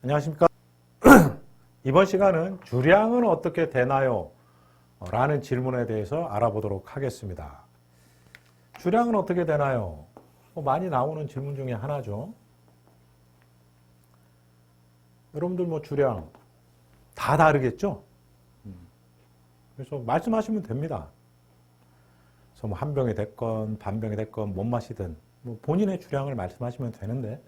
안녕하십니까. 이번 시간은 주량은 어떻게 되나요? 라는 질문에 대해서 알아보도록 하겠습니다. 주량은 어떻게 되나요? 많이 나오는 질문 중에 하나죠. 여러분들 주량 다 다르겠죠? 그래서 말씀하시면 됩니다. 그래서 한 병이 됐건 반 병이 됐건 못 마시든 본인의 주량을 말씀하시면 되는데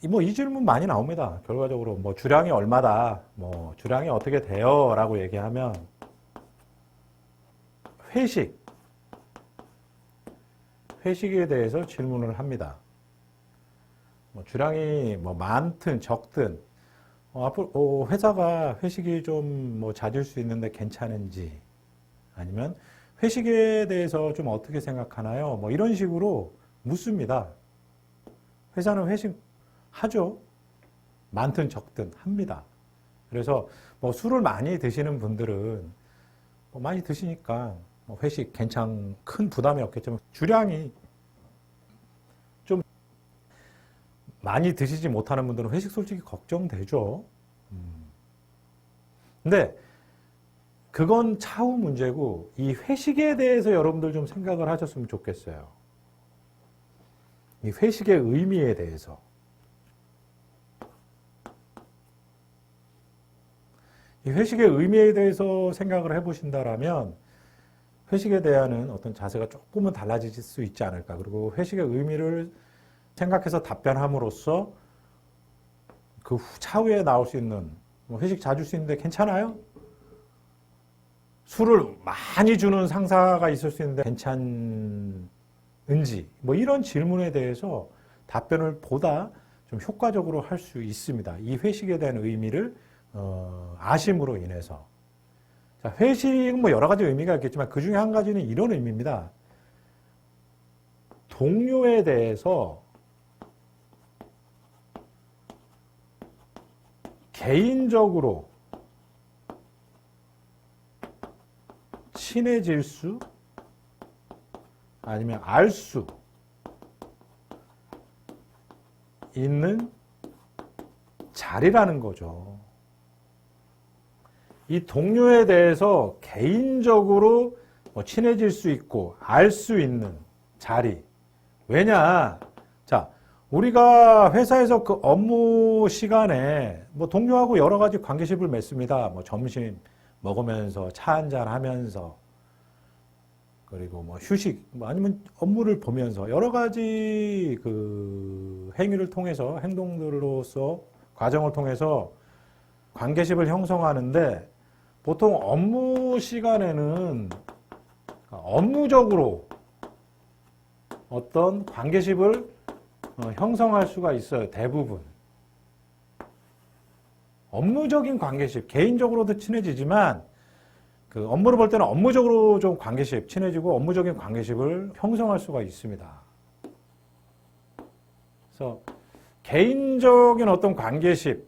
이 질문 많이 나옵니다. 결과적으로 주량이 얼마다, 주량이 어떻게 돼요? 라고 얘기하면 회식에 대해서 질문을 합니다. 주량이 많든 적든 앞으로 회사가 회식이 좀 잦을 수 있는데 괜찮은지, 아니면 회식에 대해서 좀 어떻게 생각하나요? 이런 식으로 묻습니다. 회사는 회식 하죠. 많든 적든 합니다. 그래서 술을 많이 드시는 분들은 많이 드시니까 회식 큰 부담이 없겠지만 주량이 좀 많이 드시지 못하는 분들은 회식 솔직히 걱정되죠. 근데 그건 차후 문제고 이 회식에 대해서 여러분들 좀 생각을 하셨으면 좋겠어요. 이 회식의 의미에 대해서. 이 회식의 의미에 대해서 생각을 해보신다라면 회식에 대한 어떤 자세가 조금은 달라질 수 있지 않을까. 그리고 회식의 의미를 생각해서 답변함으로써 그 차후에 나올 수 있는 회식 자주 수 있는데 괜찮아요? 술을 많이 주는 상사가 있을 수 있는데 괜찮은지 이런 질문에 대해서 답변을 보다 좀 효과적으로 할 수 있습니다. 이 회식에 대한 의미를 아심으로 인해서. 자, 회식은 여러 가지 의미가 있겠지만 그 중에 한 가지는 이런 의미입니다. 동료에 대해서 개인적으로 친해질 수, 아니면 알 수 있는 자리라는 거죠. 이 동료에 대해서 개인적으로 친해질 수 있고 알 수 있는 자리. 왜냐? 자, 우리가 회사에서 그 업무 시간에 동료하고 여러 가지 관계십을 맺습니다. 점심 먹으면서 차 한잔 하면서, 그리고 휴식, 아니면 업무를 보면서 여러 가지 그 행위를 통해서, 행동들로서 과정을 통해서 관계십을 형성하는데, 보통 업무 시간에는 업무적으로 어떤 관계십을 형성할 수가 있어요. 대부분. 업무적인 관계십, 개인적으로도 친해지지만 그 업무를 볼 때는 업무적으로 좀 관계십, 친해지고 업무적인 관계십을 형성할 수가 있습니다. 그래서 개인적인 어떤 관계십,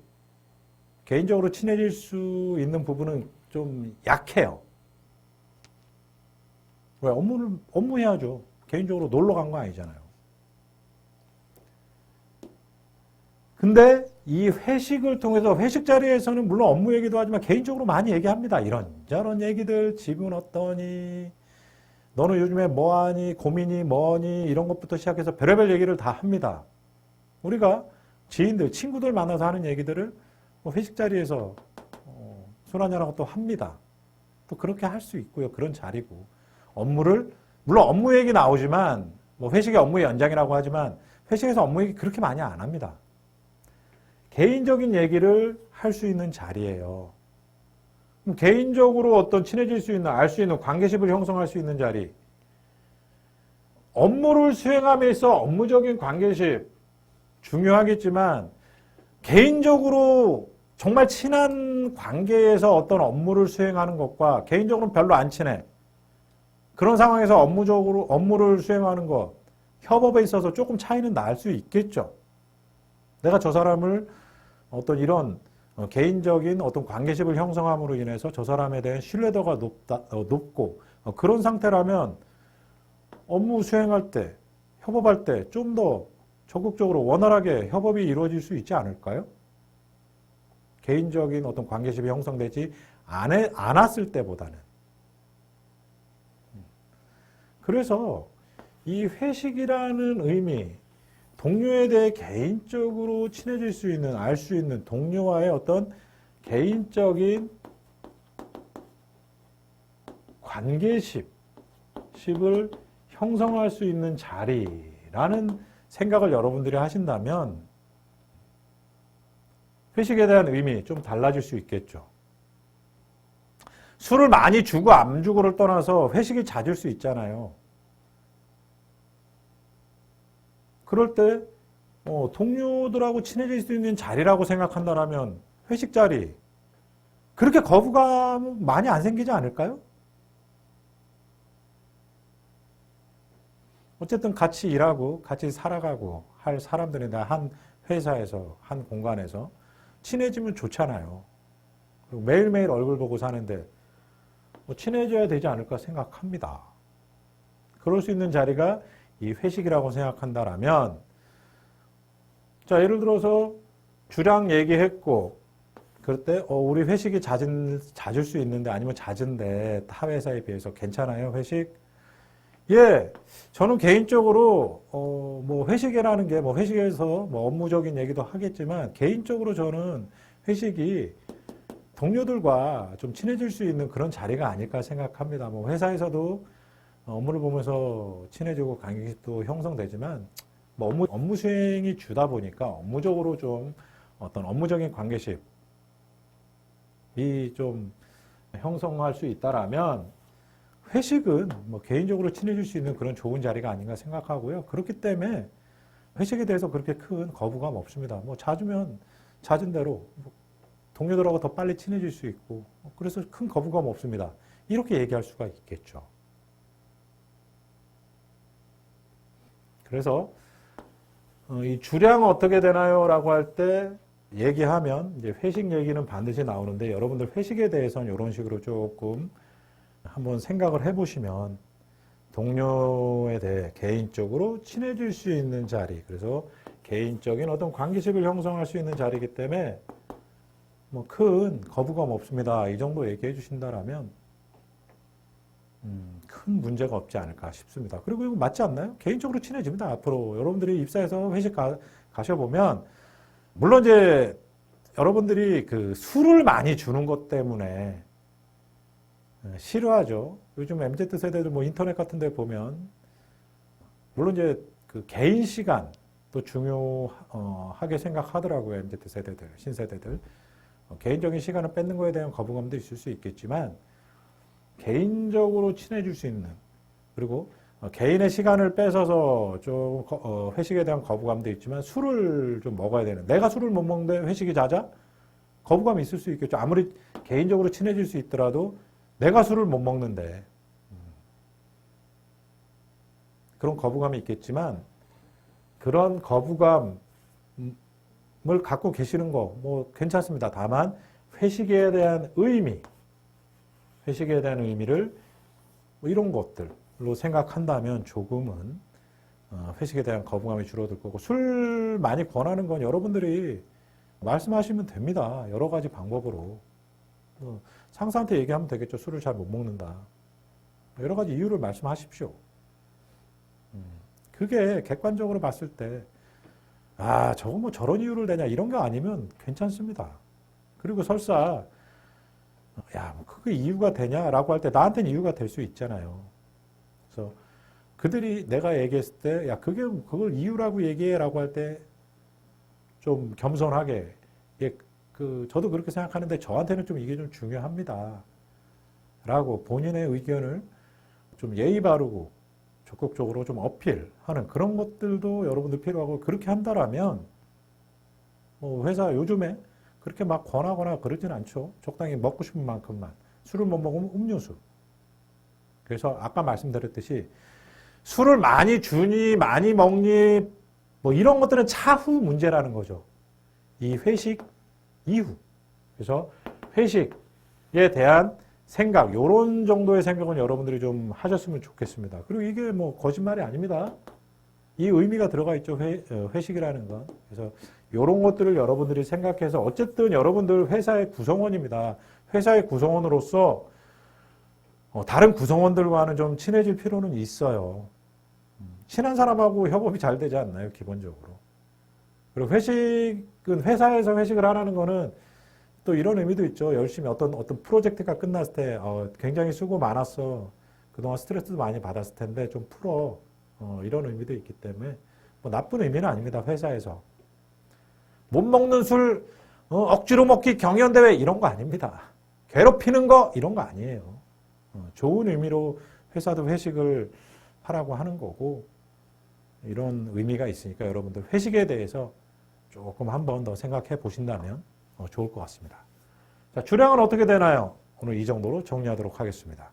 개인적으로 친해질 수 있는 부분은 좀 약해요. 왜? 업무 해야죠. 개인적으로 놀러 간 거 아니잖아요. 근데 이 회식을 통해서, 회식 자리에서는 물론 업무 얘기도 하지만 개인적으로 많이 얘기합니다. 이런저런 얘기들, 집은 어떠니, 너는 요즘에 뭐하니, 고민이 뭐니, 이런 것부터 시작해서 별의별 얘기를 다 합니다. 우리가 지인들, 친구들 만나서 하는 얘기들을 회식 자리에서 술 한잔하고 또 합니다. 또 그렇게 할 수 있고요. 그런 자리고. 물론 업무 얘기 나오지만, 회식이 업무의 연장이라고 하지만, 회식에서 업무 얘기 그렇게 많이 안 합니다. 개인적인 얘기를 할 수 있는 자리예요. 개인적으로 어떤 친해질 수 있는, 알 수 있는, 관계십을 형성할 수 있는 자리. 업무를 수행함에 있어 업무적인 관계십 중요하겠지만, 개인적으로 정말 친한 관계에서 어떤 업무를 수행하는 것과 개인적으로는 별로 안 친해. 그런 상황에서 업무를 수행하는 것, 협업에 있어서 조금 차이는 날 수 있겠죠. 내가 저 사람을 어떤 이런 개인적인 어떤 관계십을 형성함으로 인해서 저 사람에 대한 신뢰도가 높고 그런 상태라면 업무 수행할 때, 협업할 때 좀 더 적극적으로 원활하게 협업이 이루어질 수 있지 않을까요? 개인적인 어떤 관계심이 형성되지 않았을 때보다는. 그래서 이 회식이라는 의미, 동료에 대해 개인적으로 친해질 수 있는, 알 수 있는 동료와의 어떤 개인적인 관계십을 형성할 수 있는 자리라는 생각을 여러분들이 하신다면 회식에 대한 의미 좀 달라질 수 있겠죠. 술을 많이 주고 안 주고를 떠나서 회식이 잦을 수 있잖아요. 그럴 때 동료들하고 친해질 수 있는 자리라고 생각한다면 회식 자리 그렇게 거부감 많이 안 생기지 않을까요? 어쨌든 같이 일하고 같이 살아가고 할 사람들이나 한 회사에서 한 공간에서 친해지면 좋잖아요. 그리고 매일매일 얼굴 보고 사는데 친해져야 되지 않을까 생각합니다. 그럴 수 있는 자리가 이 회식이라고 생각한다라면 자 예를 들어서 주량 얘기했고 그럴 때 우리 회식이 잦을 수 있는데 아니면 잦은데 타 회사에 비해서 괜찮아요 회식? 예, 저는 개인적으로 뭐 회식이라는 게 뭐 회식에서 뭐 업무적인 얘기도 하겠지만 개인적으로 저는 회식이 동료들과 좀 친해질 수 있는 그런 자리가 아닐까 생각합니다. 뭐 회사에서도 업무를 보면서 친해지고 관계도 형성되지만 뭐 업무 수행이 주다 보니까 업무적으로 좀 어떤 업무적인 관계십이 좀 형성할 수 있다라면 회식은 뭐 개인적으로 친해질 수 있는 그런 좋은 자리가 아닌가 생각하고요. 그렇기 때문에 회식에 대해서 그렇게 큰 거부감 없습니다. 뭐 잦으면 잦은 대로 동료들하고 더 빨리 친해질 수 있고 그래서 큰 거부감 없습니다. 이렇게 얘기할 수가 있겠죠. 그래서 이 주량 어떻게 되나요? 라고 할 때 얘기하면 이제 회식 얘기는 반드시 나오는데 여러분들 회식에 대해서는 이런 식으로 조금 한번 생각을 해보시면 동료에 대해 개인적으로 친해질 수 있는 자리 그래서 개인적인 어떤 관계식을 형성할 수 있는 자리이기 때문에 뭐 큰 거부감 없습니다. 이 정도 얘기해 주신다라면 큰 문제가 없지 않을까 싶습니다. 그리고 이거 맞지 않나요? 개인적으로 친해집니다. 앞으로 여러분들이 입사해서 회식 가셔보면 물론 이제 여러분들이 그 술을 많이 주는 것 때문에 싫어하죠. 요즘 MZ 세대들 뭐 인터넷 같은 데 보면 물론 이제 그 개인 시간도 중요하게 생각하더라고요. MZ 세대들, 신세대들. 개인적인 시간을 뺏는 거에 대한 거부감도 있을 수 있겠지만 개인적으로 친해질 수 있는 그리고 개인의 시간을 뺏어서 좀 회식에 대한 거부감도 있지만 술을 좀 먹어야 되는 내가 술을 못 먹는데 회식이 잦아? 거부감이 있을 수 있겠죠. 아무리 개인적으로 친해질 수 있더라도 내가 술을 못 먹는데 그런 거부감이 있겠지만 그런 거부감을 갖고 계시는 거 뭐 괜찮습니다. 다만 회식에 대한 의미를 뭐 이런 것들로 생각한다면 조금은 회식에 대한 거부감이 줄어들 거고 술 많이 권하는 건 여러분들이 말씀하시면 됩니다. 여러 가지 방법으로. 상사한테 얘기하면 되겠죠. 술을 잘 못 먹는다. 여러 가지 이유를 말씀하십시오. 그게 객관적으로 봤을 때 저거 뭐 저런 이유를 대냐 이런 거 아니면 괜찮습니다. 그리고 설사 뭐 그게 이유가 되냐라고 할 때 나한테는 이유가 될 수 있잖아요. 그래서 그들이 내가 얘기했을 때 그걸 이유라고 얘기해라고 할 때 좀 겸손하게 저도 그렇게 생각하는데 저한테는 좀 이게 좀 중요합니다. 라고 본인의 의견을 좀 예의 바르고 적극적으로 좀 어필하는 그런 것들도 여러분들 필요하고 그렇게 한다라면 뭐 회사 요즘에 그렇게 막 권하거나 그러진 않죠. 적당히 먹고 싶은 만큼만. 술을 못 먹으면 음료수. 그래서 아까 말씀드렸듯이 술을 많이 주니 많이 먹니 뭐 이런 것들은 차후 문제라는 거죠. 이 회식 이후. 그래서 회식에 대한 생각, 요런 정도의 생각은 여러분들이 좀 하셨으면 좋겠습니다. 그리고 이게 뭐 거짓말이 아닙니다. 이 의미가 들어가 있죠. 회식이라는 건. 그래서 이런 것들을 여러분들이 생각해서 어쨌든 여러분들 회사의 구성원입니다. 회사의 구성원으로서 다른 구성원들과는 좀 친해질 필요는 있어요. 친한 사람하고 협업이 잘 되지 않나요? 기본적으로. 그리고 회식은 회사에서 회식을 하라는 거는 또 이런 의미도 있죠. 열심히 어떤 프로젝트가 끝났을 때 굉장히 수고 많았어. 그동안 스트레스도 많이 받았을 텐데 좀 풀어. 이런 의미도 있기 때문에 뭐 나쁜 의미는 아닙니다. 회사에서. 못 먹는 술 억지로 먹기 경연대회 이런 거 아닙니다. 괴롭히는 거 이런 거 아니에요. 좋은 의미로 회사도 회식을 하라고 하는 거고 이런 의미가 있으니까 여러분들 회식에 대해서 조금 한 번 더 생각해 보신다면 좋을 것 같습니다. 자, 주량은 어떻게 되나요? 오늘 이 정도로 정리하도록 하겠습니다.